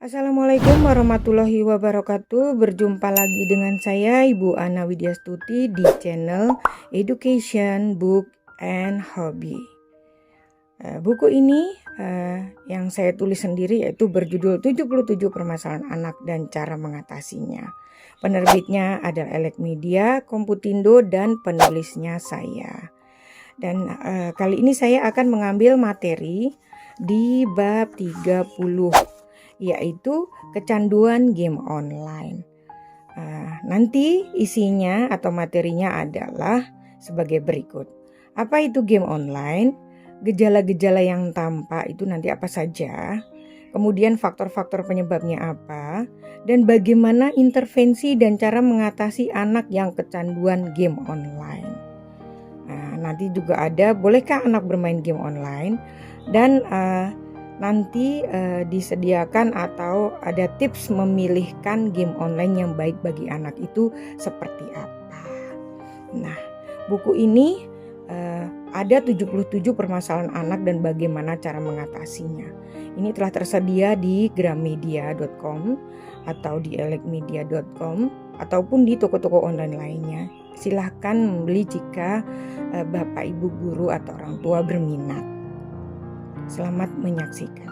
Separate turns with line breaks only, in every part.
Assalamualaikum warahmatullahi wabarakatuh. Berjumpa lagi dengan saya Ibu Ana Widyastuti di channel Education Book and Hobby. Buku ini yang saya tulis sendiri yaitu berjudul 77 Permasalahan Anak dan Cara Mengatasinya. Penerbitnya adalah Elek Media, Komputindo, dan penulisnya saya. Dan kali ini saya akan mengambil materi di bab 30, yaitu kecanduan game online. Nanti isinya atau materinya adalah sebagai berikut. Apa itu game online? Gejala-gejala yang tampak itu nanti apa saja? Kemudian faktor-faktor penyebabnya apa? Dan bagaimana intervensi dan cara mengatasi anak yang kecanduan game online? Nanti juga ada, bolehkah anak bermain game online? Dan nanti disediakan atau ada tips memilihkan game online yang baik bagi anak itu seperti apa. Nah, buku ini ada 77 permasalahan anak dan bagaimana cara mengatasinya. Ini telah tersedia di gramedia.com atau di elekmedia.com ataupun di toko-toko online lainnya. Silahkan membeli jika Bapak Ibu guru atau orang tua berminat. Selamat menyaksikan.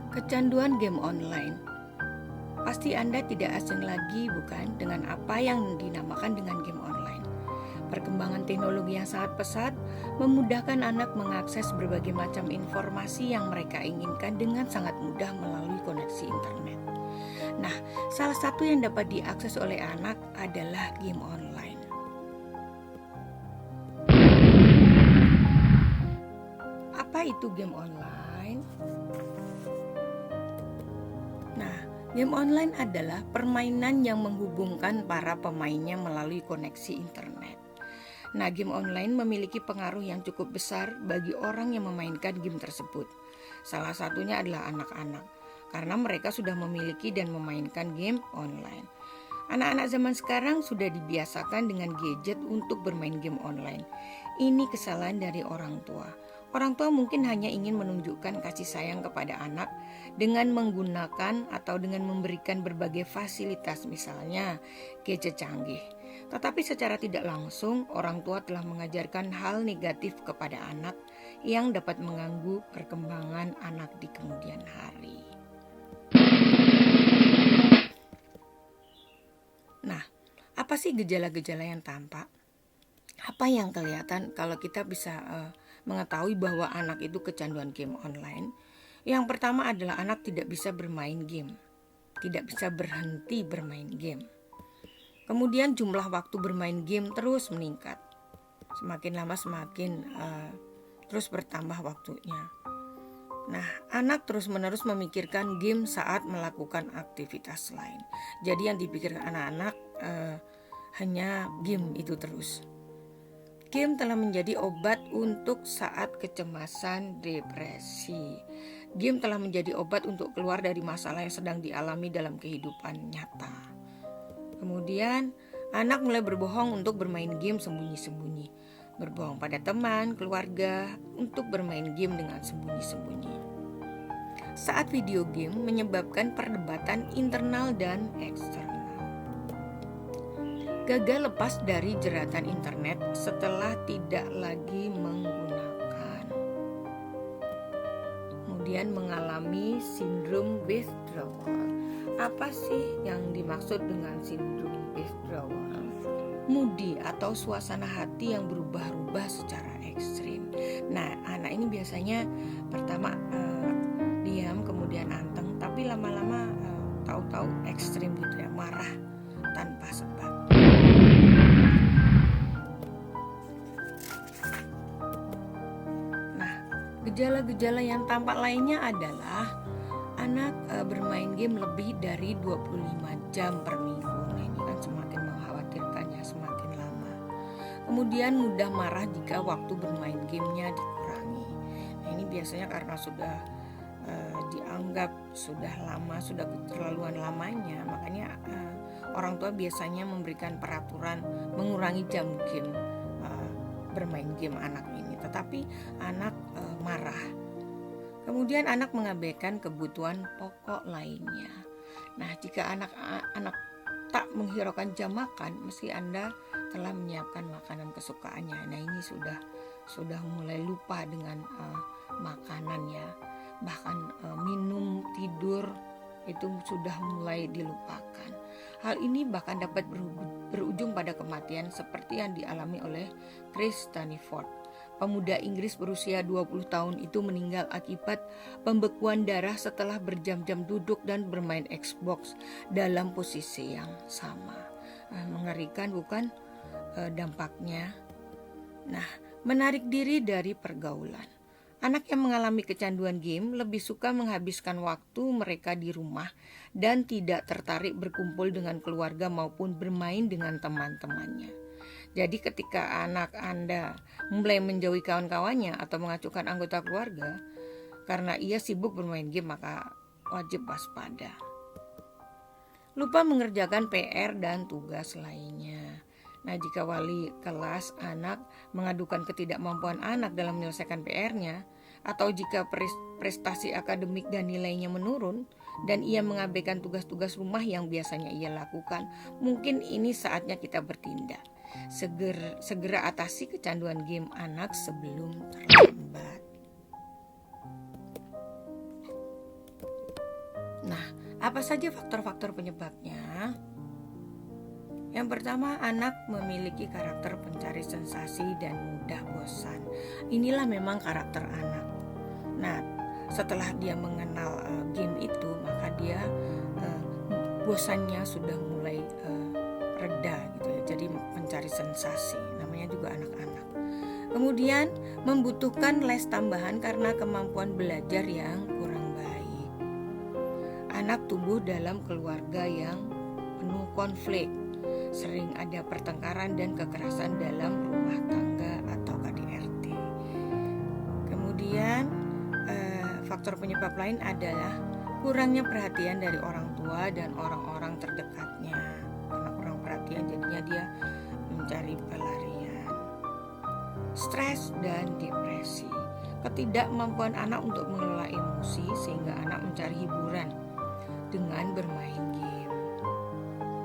Kecanduan game online. Pasti Anda tidak asing lagi, bukan, dengan apa yang dinamakan dengan game online. Perkembangan teknologi yang sangat pesat memudahkan anak mengakses berbagai macam informasi yang mereka inginkan dengan sangat mudah melalui koneksi internet. Nah, salah satu yang dapat diakses oleh anak adalah game online. Apa itu game online? Nah, game online adalah permainan yang menghubungkan para pemainnya melalui koneksi internet. Nah, game online memiliki pengaruh yang cukup besar bagi orang yang memainkan game tersebut. Salah satunya adalah anak-anak, karena mereka sudah memiliki dan memainkan game online. Anak-anak zaman sekarang sudah dibiasakan dengan gadget untuk bermain game online. Ini kesalahan dari orang tua. Orang tua mungkin hanya ingin menunjukkan kasih sayang kepada anak dengan menggunakan atau dengan memberikan berbagai fasilitas, misalnya gadget canggih. Tetapi secara tidak langsung, orang tua telah mengajarkan hal negatif kepada anak yang dapat mengganggu perkembangan anak di kemudian hari. Nah, apa sih gejala-gejala yang tampak? Apa yang kelihatan kalau kita bisa mengetahui bahwa anak itu kecanduan game online? Yang pertama adalah anak tidak bisa bermain game, tidak bisa berhenti bermain game. Kemudian jumlah waktu bermain game terus meningkat. Semakin lama semakin terus bertambah waktunya. Nah, anak terus-menerus memikirkan game saat melakukan aktivitas lain. Jadi yang dipikirkan anak-anak hanya game itu terus. Game telah menjadi obat untuk saat kecemasan, depresi. Game telah menjadi obat untuk keluar dari masalah yang sedang dialami dalam kehidupan nyata. Kemudian, anak mulai berbohong untuk bermain game sembunyi-sembunyi. Berbohong pada teman, keluarga, untuk bermain game dengan sembunyi-sembunyi. Saat video game menyebabkan perdebatan internal dan eksternal. Gagal lepas dari jeratan internet setelah tidak lagi menggunakan. Kemudian mengalami sindrom withdrawal. Apa sih yang dimaksud dengan sindrom withdrawal? Moody atau suasana hati yang berubah-ubah secara ekstrim. Nah, anak ini biasanya pertama diam, kemudian anteng, tapi lama-lama tahu-tahu ekstrim gitu ya, marah tanpa sebab. Nah, gejala-gejala yang tampak lainnya adalah anak bermain game lebih dari 25 jam per minggu. Nah, ini kan semakin mengkhawatirkan ya, semakin lama. Kemudian mudah marah jika waktu bermain gamenya dikurangi. Nah, ini biasanya karena sudah dianggap sudah lama, sudah keterlaluan lamanya, makanya orang tua biasanya memberikan peraturan mengurangi jam game bermain game anak ini. Tetapi anak marah. Kemudian anak mengabaikan kebutuhan pokok lainnya. Nah, jika anak tak menghiraukan jam makan, mesti Anda telah menyiapkan makanan kesukaannya. Nah, ini sudah mulai lupa dengan makanannya. Bahkan minum, tidur itu sudah mulai dilupakan. Hal ini bahkan dapat berujung pada kematian seperti yang dialami oleh Chris Staniford. Pemuda Inggris berusia 20 tahun itu meninggal akibat pembekuan darah setelah berjam-jam duduk dan bermain Xbox dalam posisi yang sama. Mengerikan bukan dampaknya? Nah, menarik diri dari pergaulan. Anak yang mengalami kecanduan game lebih suka menghabiskan waktu mereka di rumah dan tidak tertarik berkumpul dengan keluarga maupun bermain dengan teman-temannya. Jadi ketika anak Anda mulai menjauhi kawan-kawannya atau mengacukan anggota keluarga karena ia sibuk bermain game, maka wajib waspada. Lupa mengerjakan PR dan tugas lainnya. Nah, jika wali kelas anak mengadukan ketidakmampuan anak dalam menyelesaikan PR-nya, atau jika prestasi akademik dan nilainya menurun, dan ia mengabaikan tugas-tugas rumah yang biasanya ia lakukan, mungkin ini saatnya kita bertindak. Segera atasi kecanduan game anak sebelum terlambat. Nah, apa saja faktor-faktor penyebabnya? Yang pertama, anak memiliki karakter pencari sensasi dan mudah bosan. Inilah memang karakter anak. Nah, setelah dia mengenal game itu, maka dia bosannya sudah mulai reda gitu ya. Jadi mencari sensasi, namanya juga anak-anak. Kemudian membutuhkan les tambahan karena kemampuan belajar yang kurang baik. Anak tumbuh dalam keluarga yang penuh konflik. Sering ada pertengkaran dan kekerasan dalam rumah tangga atau KDRT. Kemudian faktor penyebab lain adalah kurangnya perhatian dari orang tua dan orang-orang terdekatnya. Karena kurang perhatian jadinya dia mencari pelarian. Stres dan depresi. Ketidakmampuan anak untuk mengelola emosi sehingga anak mencari hiburan dengan bermain game.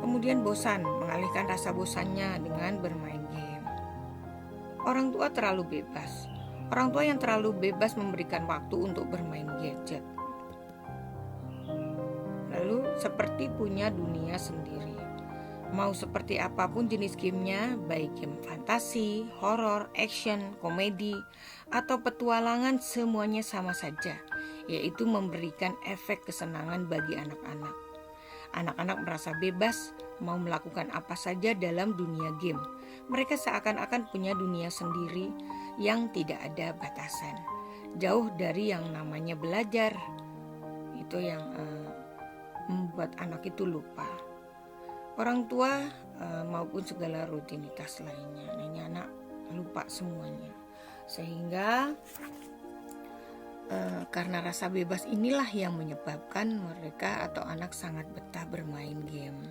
Kemudian bosan, mengalihkan rasa bosannya dengan bermain game. Orang tua terlalu bebas. Orang tua yang terlalu bebas memberikan waktu untuk bermain gadget. Lalu seperti punya dunia sendiri. Mau seperti apapun jenis gamenya, baik game fantasi, horor, action, komedi, atau petualangan, semuanya sama saja, yaitu memberikan efek kesenangan bagi anak-anak. Anak-anak merasa bebas, mau melakukan apa saja dalam dunia game. Mereka seakan-akan punya dunia sendiri yang tidak ada batasan. Jauh dari yang namanya belajar. Itu yang membuat anak itu lupa. Orang tua maupun segala rutinitas lainnya. Ini anak lupa semuanya. Sehingga karena rasa bebas inilah yang menyebabkan mereka atau anak sangat betah bermain game.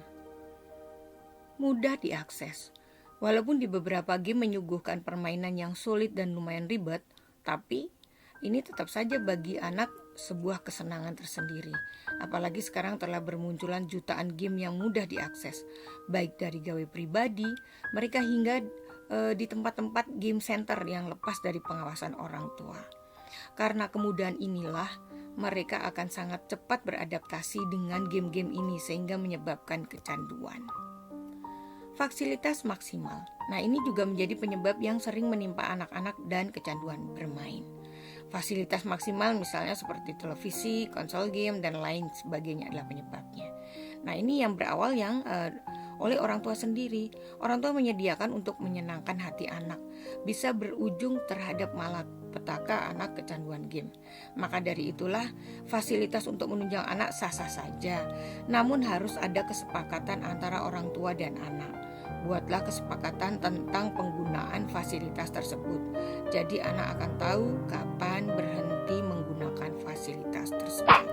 Mudah diakses. Walaupun di beberapa game menyuguhkan permainan yang sulit dan lumayan ribet, tapi ini tetap saja bagi anak sebuah kesenangan tersendiri. Apalagi sekarang telah bermunculan jutaan game yang mudah diakses, baik dari gawe pribadi, mereka hingga di tempat-tempat game center yang lepas dari pengawasan orang tua. Karena kemudahan inilah, mereka akan sangat cepat beradaptasi dengan game-game ini sehingga menyebabkan kecanduan. Fasilitas maksimal. Nah, ini juga menjadi penyebab yang sering menimpa anak-anak dan kecanduan bermain. Fasilitas maksimal misalnya seperti televisi, konsol game, dan lain sebagainya adalah penyebabnya. Nah, ini yang berawal oleh orang tua sendiri. Orang tua menyediakan untuk menyenangkan hati anak, bisa berujung terhadap malapetaka anak kecanduan game. Maka dari itulah fasilitas untuk menunjang anak sah-sah saja, namun harus ada kesepakatan antara orang tua dan anak. Buatlah kesepakatan tentang penggunaan fasilitas tersebut. Jadi anak akan tahu kapan berhenti menggunakan fasilitas tersebut.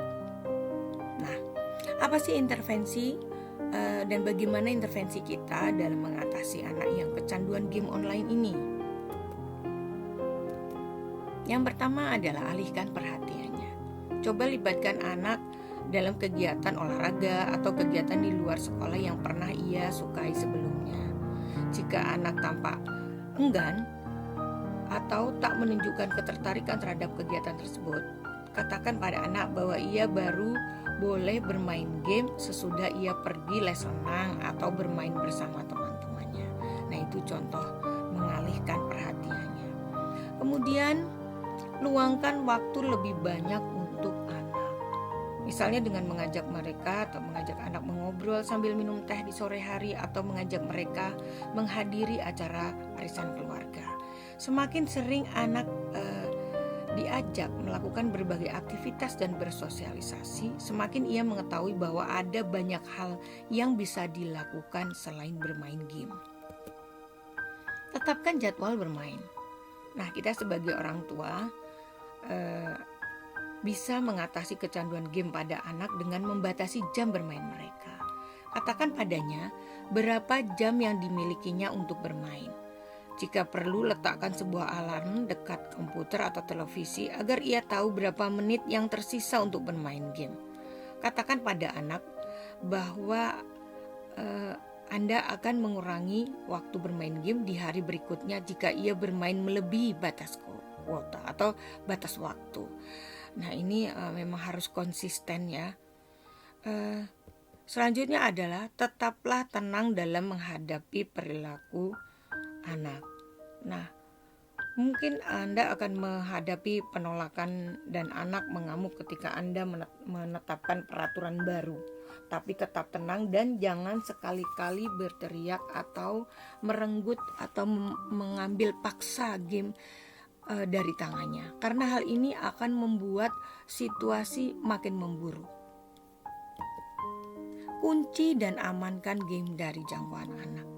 Nah, apa sih intervensi dan bagaimana intervensi kita dalam mengatasi anak yang kecanduan game online ini? Yang pertama adalah alihkan perhatiannya. Coba libatkan anak dalam kegiatan olahraga atau kegiatan di luar sekolah yang pernah ia sukai sebelumnya. Jika anak tampak enggan atau tak menunjukkan ketertarikan terhadap kegiatan tersebut, katakan pada anak bahwa ia baru boleh bermain game sesudah ia pergi les renang atau bermain bersama teman-temannya. Nah, itu contoh mengalihkan perhatiannya. Kemudian, luangkan waktu lebih banyak untuk anak. Misalnya dengan mengajak mereka atau mengajak anak mengobrol sambil minum teh di sore hari atau mengajak mereka menghadiri acara arisan keluarga. Semakin sering anak diajak melakukan berbagai aktivitas dan bersosialisasi, semakin ia mengetahui bahwa ada banyak hal yang bisa dilakukan selain bermain game. Tetapkan jadwal bermain. Nah, kita sebagai orang tua bisa mengatasi kecanduan game pada anak dengan membatasi jam bermain mereka. Katakan padanya berapa jam yang dimilikinya untuk bermain. Jika perlu, letakkan sebuah alarm dekat komputer atau televisi agar ia tahu berapa menit yang tersisa untuk bermain game. Katakan pada anak bahwa Anda akan mengurangi waktu bermain game di hari berikutnya jika ia bermain melebihi batas kuota atau batas waktu. Nah, ini memang harus konsisten ya. Selanjutnya adalah tetaplah tenang dalam menghadapi perilaku anak. Nah, mungkin Anda akan menghadapi penolakan dan anak mengamuk ketika Anda menetapkan peraturan baru. Tapi tetap tenang dan jangan sekali-kali berteriak atau merenggut atau mengambil paksa game dari tangannya. Karena hal ini akan membuat situasi makin memburuk. Kunci dan amankan game dari jangkauan anak.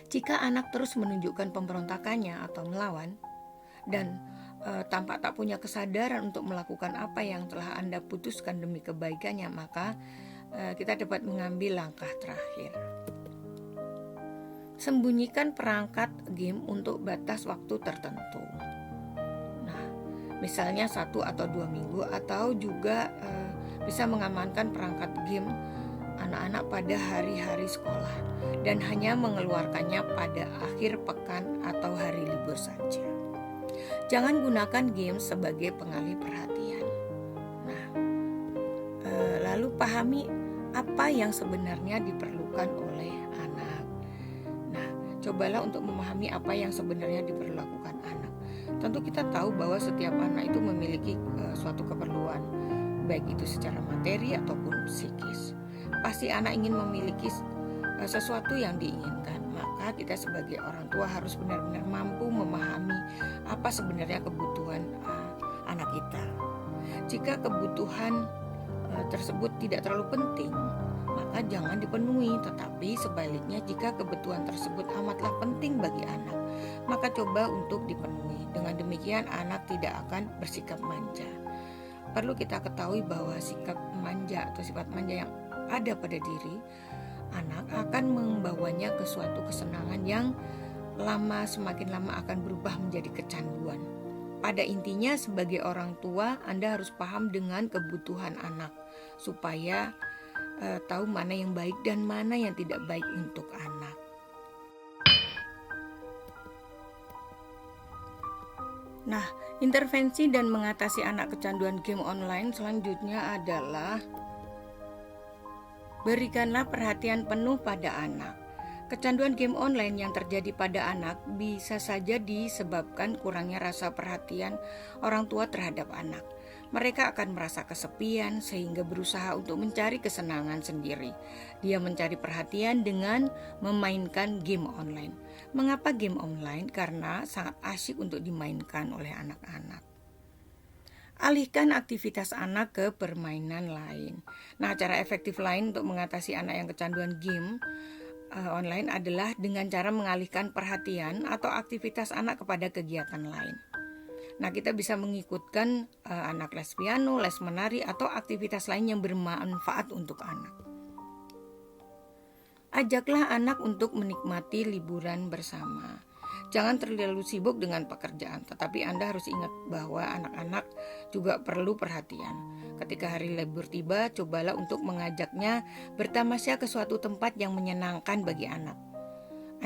Jika anak terus menunjukkan pemberontakannya atau melawan dan tampak tak punya kesadaran untuk melakukan apa yang telah Anda putuskan demi kebaikannya, maka kita dapat mengambil langkah terakhir. Sembunyikan perangkat game untuk batas waktu tertentu. Nah, misalnya 1 atau 2 minggu, atau juga bisa mengamankan perangkat game anak-anak pada hari-hari sekolah dan hanya mengeluarkannya pada akhir pekan atau hari libur saja. Jangan gunakan game sebagai pengalih perhatian. Nah, lalu pahami apa yang sebenarnya diperlukan oleh anak. Nah, cobalah untuk memahami apa yang sebenarnya diperlakukan anak. Tentu kita tahu bahwa setiap anak itu memiliki suatu keperluan, baik itu secara materi ataupun psikis. Pasti anak ingin memiliki sesuatu yang diinginkan, maka kita sebagai orang tua harus benar-benar mampu memahami apa sebenarnya kebutuhan anak kita. Jika kebutuhan tersebut tidak terlalu penting, maka jangan dipenuhi. Tetapi sebaliknya, jika kebutuhan tersebut amatlah penting bagi anak, maka coba untuk dipenuhi. Dengan demikian anak tidak akan bersikap manja. Perlu kita ketahui bahwa sikap manja atau sifat manja yang ada pada diri anak akan membawanya ke suatu kesenangan yang semakin lama akan berubah menjadi kecanduan. Pada intinya, sebagai orang tua, Anda harus paham dengan kebutuhan anak supaya tahu mana yang baik dan mana yang tidak baik untuk anak. Nah, intervensi dan mengatasi anak kecanduan game online selanjutnya adalah berikanlah perhatian penuh pada anak. Kecanduan game online yang terjadi pada anak bisa saja disebabkan kurangnya rasa perhatian orang tua terhadap anak. Mereka akan merasa kesepian sehingga berusaha untuk mencari kesenangan sendiri. Dia mencari perhatian dengan memainkan game online. Mengapa game online? Karena sangat asyik untuk dimainkan oleh anak-anak. Alihkan aktivitas anak ke permainan lain. Nah, cara efektif lain untuk mengatasi anak yang kecanduan game online adalah dengan cara mengalihkan perhatian atau aktivitas anak kepada kegiatan lain. Nah, kita bisa mengikutkan anak les piano, les menari, atau aktivitas lain yang bermanfaat untuk anak. Ajaklah anak untuk menikmati liburan bersama. Jangan terlalu sibuk dengan pekerjaan, tetapi Anda harus ingat bahwa anak-anak juga perlu perhatian. Ketika hari libur tiba, cobalah untuk mengajaknya bertamasya ke suatu tempat yang menyenangkan bagi anak.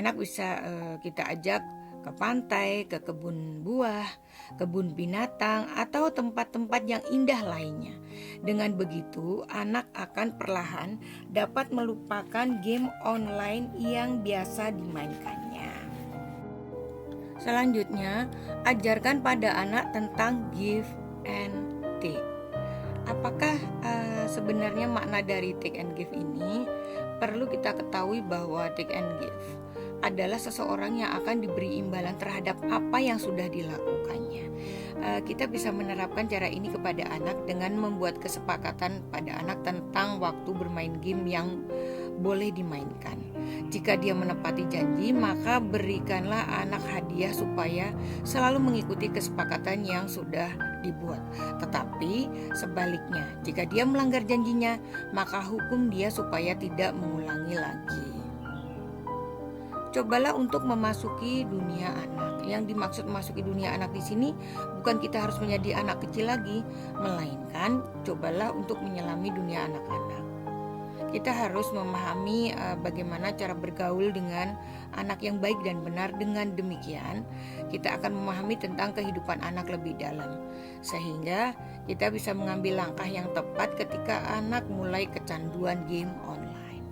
Anak bisa kita ajak ke pantai, ke kebun buah, kebun binatang, atau tempat-tempat yang indah lainnya. Dengan begitu, anak akan perlahan dapat melupakan game online yang biasa dimainkannya. Selanjutnya, ajarkan pada anak tentang give and take. Apakah sebenarnya makna dari take and give ini? Perlu kita ketahui bahwa take and give adalah seseorang yang akan diberi imbalan terhadap apa yang sudah dilakukannya. Kita bisa menerapkan cara ini kepada anak dengan membuat kesepakatan pada anak tentang waktu bermain game yang boleh dimainkan. Jika dia menepati janji, maka berikanlah anak hadiah supaya selalu mengikuti kesepakatan yang sudah dibuat. Tetapi sebaliknya, jika dia melanggar janjinya, maka hukum dia supaya tidak mengulangi lagi. Cobalah untuk memasuki dunia anak. Yang dimaksud memasuki dunia anak di sini bukan kita harus menjadi anak kecil lagi, melainkan cobalah untuk menyelami dunia anak-anak. Kita harus memahami bagaimana cara bergaul dengan anak yang baik dan benar. Dengan demikian, kita akan memahami tentang kehidupan anak lebih dalam, sehingga kita bisa mengambil langkah yang tepat ketika anak mulai kecanduan game online.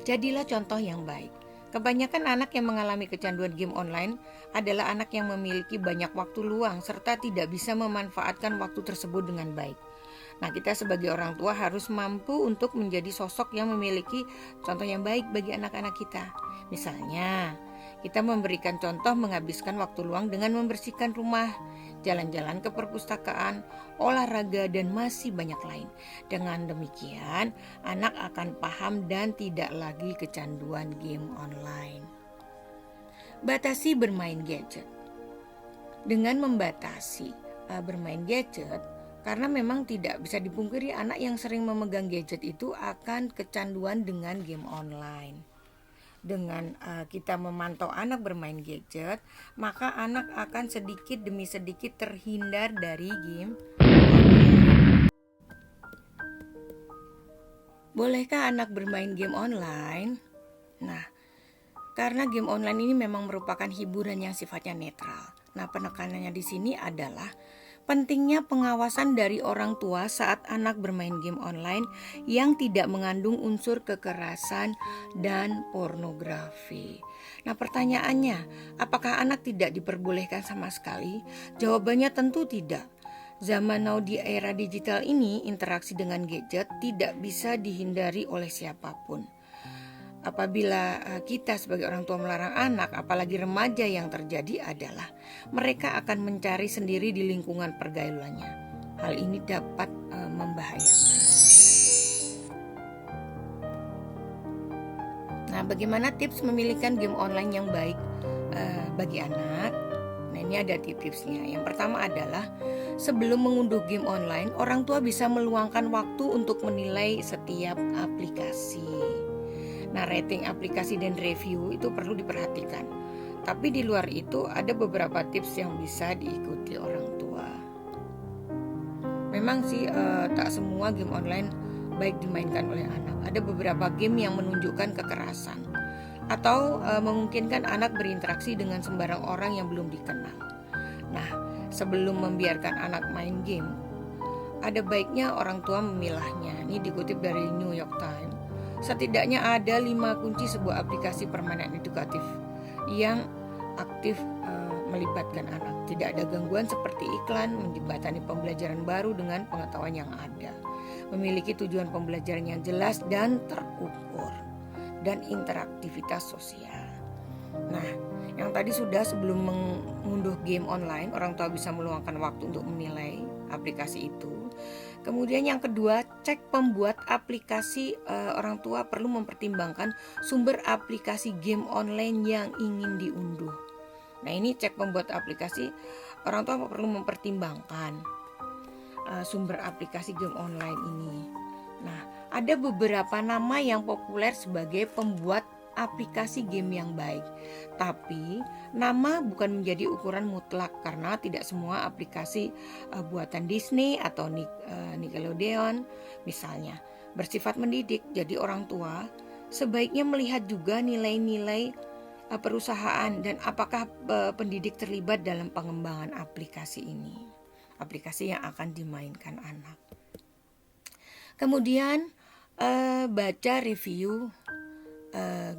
Jadilah contoh yang baik. Kebanyakan anak yang mengalami kecanduan game online adalah anak yang memiliki banyak waktu luang serta tidak bisa memanfaatkan waktu tersebut dengan baik. Nah, kita sebagai orang tua harus mampu untuk menjadi sosok yang memiliki contoh yang baik bagi anak-anak kita. Misalnya, kita memberikan contoh menghabiskan waktu luang dengan membersihkan rumah, jalan-jalan ke perpustakaan, olahraga, dan masih banyak lain. Dengan demikian, anak akan paham dan tidak lagi kecanduan game online. Batasi bermain gadget. Dengan membatasi bermain gadget, karena memang tidak bisa dipungkiri anak yang sering memegang gadget itu akan kecanduan dengan game online. Dengan kita memantau anak bermain gadget, maka anak akan sedikit demi sedikit terhindar dari game. Bolehkah anak bermain game online? Nah, karena game online ini memang merupakan hiburan yang sifatnya netral. Nah, penekanannya di sini adalah pentingnya pengawasan dari orang tua saat anak bermain game online yang tidak mengandung unsur kekerasan dan pornografi. Nah, pertanyaannya, apakah anak tidak diperbolehkan sama sekali? Jawabannya tentu tidak. Zaman now di era digital ini, interaksi dengan gadget tidak bisa dihindari oleh siapapun. Apabila kita sebagai orang tua melarang anak, apalagi remaja, yang terjadi adalah mereka akan mencari sendiri di lingkungan pergaulannya. Hal ini dapat membahayakan. Nah, bagaimana tips memilihkan game online yang baik bagi anak? Nah, ini ada tips-tipsnya. Yang pertama adalah sebelum mengunduh game online, orang tua bisa meluangkan waktu untuk menilai setiap aplikasi. Nah, rating aplikasi dan review itu perlu diperhatikan. Tapi di luar itu ada beberapa tips yang bisa diikuti orang tua. Memang sih tak semua game online baik dimainkan oleh anak. Ada beberapa game yang menunjukkan kekerasan atau memungkinkan anak berinteraksi dengan sembarang orang yang belum dikenal. Nah, sebelum membiarkan anak main game, ada baiknya orang tua memilahnya. Ini dikutip dari New York Times. Setidaknya ada 5 kunci sebuah aplikasi permainan edukatif yang aktif melibatkan anak. Tidak ada gangguan seperti iklan, menjembatani pembelajaran baru dengan pengetahuan yang ada, memiliki tujuan pembelajaran yang jelas dan terukur, dan interaktivitas sosial. Nah, yang tadi sudah sebelum mengunduh game online, orang tua bisa meluangkan waktu untuk menilai aplikasi itu. Kemudian yang kedua, cek pembuat aplikasi. Orang tua perlu mempertimbangkan sumber aplikasi game online yang ingin diunduh. Nah, ini cek pembuat aplikasi. Orang tua perlu mempertimbangkan sumber aplikasi game online ini. Nah, ada beberapa nama yang populer sebagai pembuat aplikasi game yang baik. Tapi nama bukan menjadi ukuran mutlak karena tidak semua aplikasi buatan Disney atau Nickelodeon misalnya bersifat mendidik. Jadi orang tua sebaiknya melihat juga nilai-nilai perusahaan dan apakah pendidik terlibat dalam pengembangan aplikasi ini, aplikasi yang akan dimainkan anak. Kemudian baca review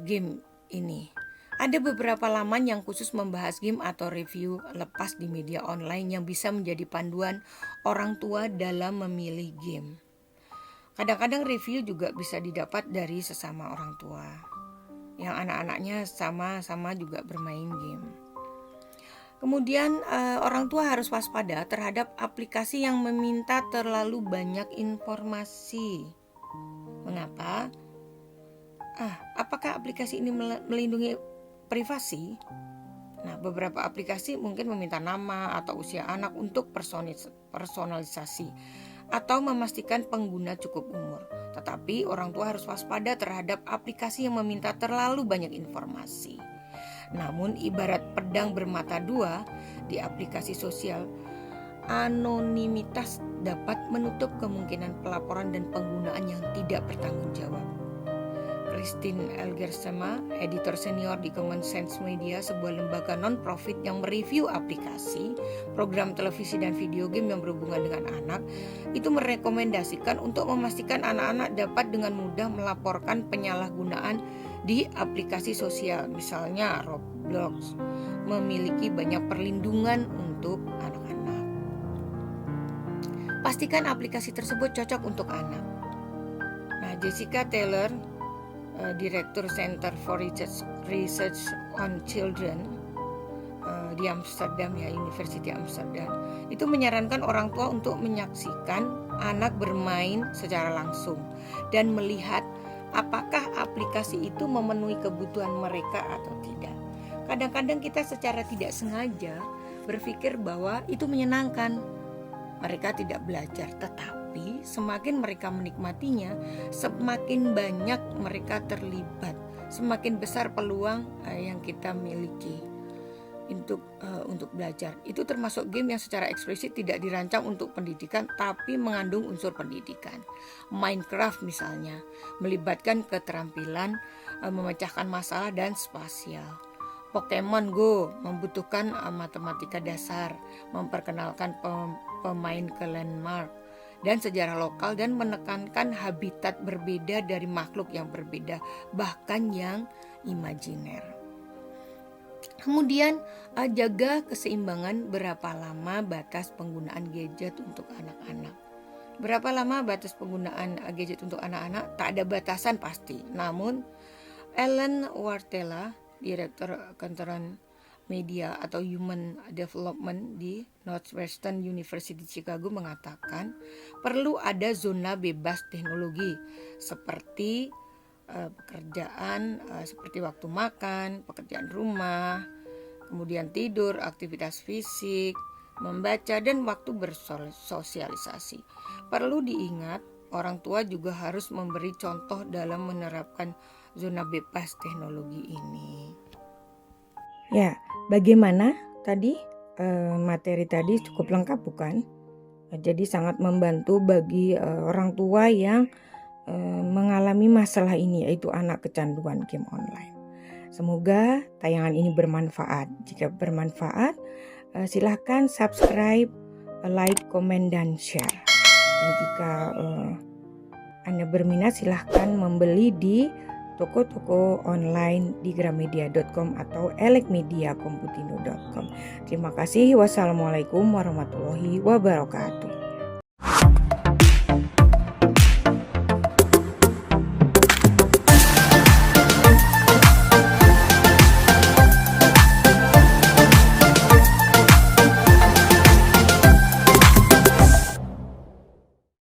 game ini. Ada beberapa laman yang khusus membahas game atau review lepas di media online yang bisa menjadi panduan orang tua dalam memilih game. Kadang-kadang review juga bisa didapat dari sesama orang tua yang anak-anaknya sama-sama juga bermain game. Kemudian orang tua harus waspada terhadap aplikasi yang meminta terlalu banyak informasi. Mengapa? Apakah aplikasi ini melindungi privasi? Nah, beberapa aplikasi mungkin meminta nama atau usia anak untuk personalisasi atau memastikan pengguna cukup umur. Tetapi orang tua harus waspada terhadap aplikasi yang meminta terlalu banyak informasi. Namun ibarat pedang bermata dua di aplikasi sosial, anonimitas dapat menutup kemungkinan pelaporan dan penggunaan yang tidak bertanggung jawab. Christine Elgersema, editor senior di Common Sense Media, sebuah lembaga non-profit yang mereview aplikasi, program televisi dan video game yang berhubungan dengan anak, itu merekomendasikan untuk memastikan anak-anak dapat dengan mudah melaporkan penyalahgunaan di aplikasi sosial, misalnya Roblox, memiliki banyak perlindungan untuk anak-anak. Pastikan aplikasi tersebut cocok untuk anak. Nah, Jessica Taylor, Direktur Center for Research on Children di Amsterdam, University Amsterdam, itu menyarankan orang tua untuk menyaksikan anak bermain secara langsung dan melihat apakah aplikasi itu memenuhi kebutuhan mereka atau tidak. Kadang-kadang kita secara tidak sengaja berpikir bahwa itu menyenangkan, mereka tidak belajar, tetapi semakin mereka menikmatinya, semakin banyak mereka terlibat, semakin besar peluang yang kita miliki untuk belajar. Itu termasuk game yang secara eksplisit tidak dirancang untuk pendidikan tapi mengandung unsur pendidikan. Minecraft misalnya melibatkan keterampilan memecahkan masalah dan spasial. Pokemon Go membutuhkan matematika dasar, memperkenalkan pemain ke landmark dan sejarah lokal dan menekankan habitat berbeda dari makhluk yang berbeda, bahkan yang imajiner. Kemudian jaga keseimbangan berapa lama batas penggunaan gadget untuk anak-anak. Berapa lama batas penggunaan gadget untuk anak-anak? Tak ada batasan pasti. Namun Ellen Wartela, Direktur Kantoran Media atau Human Development di Northwestern University Chicago mengatakan perlu ada zona bebas teknologi seperti pekerjaan seperti waktu makan, pekerjaan rumah, kemudian tidur, aktivitas fisik, membaca, dan waktu bersosialisasi. Perlu diingat, orang tua juga harus memberi contoh dalam menerapkan zona bebas teknologi ini.
Ya, bagaimana tadi materi tadi cukup lengkap bukan? Jadi sangat membantu bagi orang tua yang mengalami masalah ini, yaitu anak kecanduan game online. Semoga tayangan ini bermanfaat. Jika bermanfaat, silahkan subscribe, like, komen, dan share. Dan jika Anda berminat, silahkan membeli di toko-toko online di gramedia.com atau elekmediakomputindo.com. Terima kasih. Wassalamualaikum warahmatullahi wabarakatuh.